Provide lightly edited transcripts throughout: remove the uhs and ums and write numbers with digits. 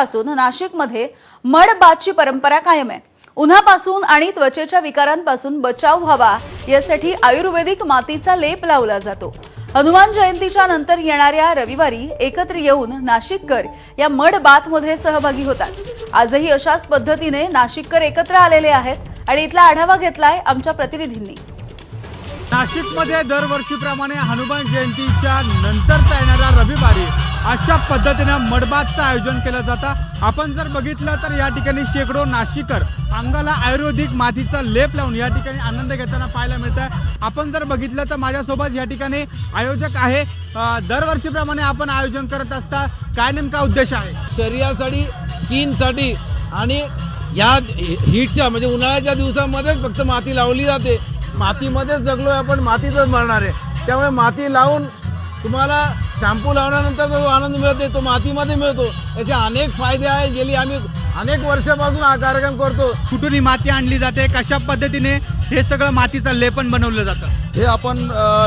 वर्षांपासून नाशिकमध्ये मड बाथची परंपरा कायम आहे। उन्हापासून आणि त्वचेच्या विकारांपासून बचाव व्हावा यासाठी आयुर्वेदिक मातीचा लेप लावला जातो। हनुमान जयंतीच्या नंतर येणाऱ्या रविवारी एकत्र येऊन नाशिककर या मड बाथमध्ये सहभागी होतात। आजही अशाच पद्धतीने नाशिककर एकत्र आलेले आहेत आणि इथला आढावा घेतलाय आमच्या प्रतिनिधींनी। नाशिकमध्ये दरवर्षीप्रमाणे हनुमान जयंतीच्या नंतरचा येणाऱ्या रविवारी अशा पद्धतीने मडबाथचं आयोजन केलं जातं। आपण जर बघितलं तर या ठिकाणी शेकडो नाशिककर अंगाला आयुर्वेदिक मातीचा लेप लावून या ठिकाणी आनंद घेताना पाहायला मिळतंय। आपण जर बघितलं तर माझ्यासोबत या ठिकाणी आयोजक आहे। दरवर्षीप्रमाणे आपण आयोजन करत असता, काय नेमका उद्देश आहे? शरीरासाठी, स्किनसाठी आणि या हीटच्या म्हणजे उन्हाळ्याच्या दिवसामध्येच फक्त माती लावली जाते। मातीमध्येच जगलोय आपण, मातीतच मरणार आहे। त्यामुळे माती लावून तुम्हाला शॅम्पू लावल्यानंतर जो आनंद मिळते तो मातीमध्ये मिळतो। याचे अनेक फायदे आहेत। गेली आम्ही अनेक वर्षापासून हा कार्यक्रम करतो। कुठून ही माती आणली जाते, कशा पद्धतीने हे सगळं मातीचं लेपन बनवलं जातं? हे आपण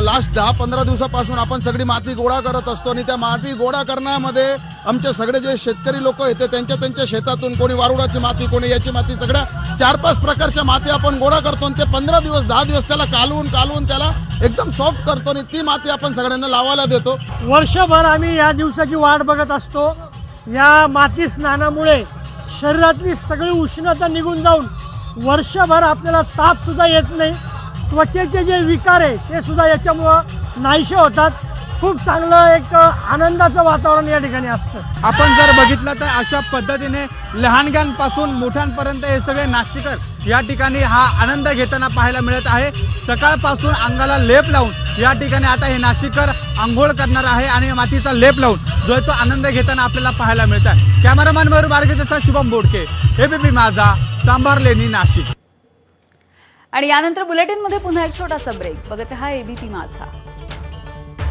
लास्ट 10-15 दिवसापासून आपण सगळी माती गोळा करत असतो आणि त्या माती गोळा करण्यामध्ये आमचे सगळे जे शेतकरी लोक आहेत त्यांच्या शेतातून कोणी वारुळाची माती, कोणी याची माती, सगळ्या 4-5 प्रकारच्या माती आपण गोळा करतो आणि ते 15 दिवस 10 दिवस त्याला कालवून त्याला एकदम सॉफ्ट करतो आणि ती माती आपण सगळ्यांना लावायला देतो। वर्षभर आम्ही या दिवसाची वाट बघत असतो। या माती स्नानामुळे शरीरातली सगळी उष्णता निघून जाऊन वर्षभर आपल्याला ताप सुद्धा येत नाही। त्वचेचे जे विकार आहे ते सुद्धा याच्यामुळं नाहीसे होतात। खूप चांगलं एक आनंदाचं वातावरण या ठिकाणी असतं। आपण जर बघितलं तर अशा पद्धतीने लहानग्यांपासून मोठ्यांपर्यंत हे सगळे नाशिककर या ठिकाणी हा आनंद घेताना पाहायला मिळत आहे। सकाळपासून अंगाला लेप लावून या ठिकाणी आता हे नाशिककर आंघोळ करणार आहे आणि मातीचा लेप लावून जो तो आनंद घेताना आपल्याला पाहायला मिळत आहे। कॅमेरामॅन वर मार्गदर्शक शुभम बोडके, एबीपी माझा, सांबार लेणी, नाशिक। आणि यानंतर बुलेटिनमध्ये पुन्हा एक छोटासा ब्रेक। बघत रहा एबीपी माझा।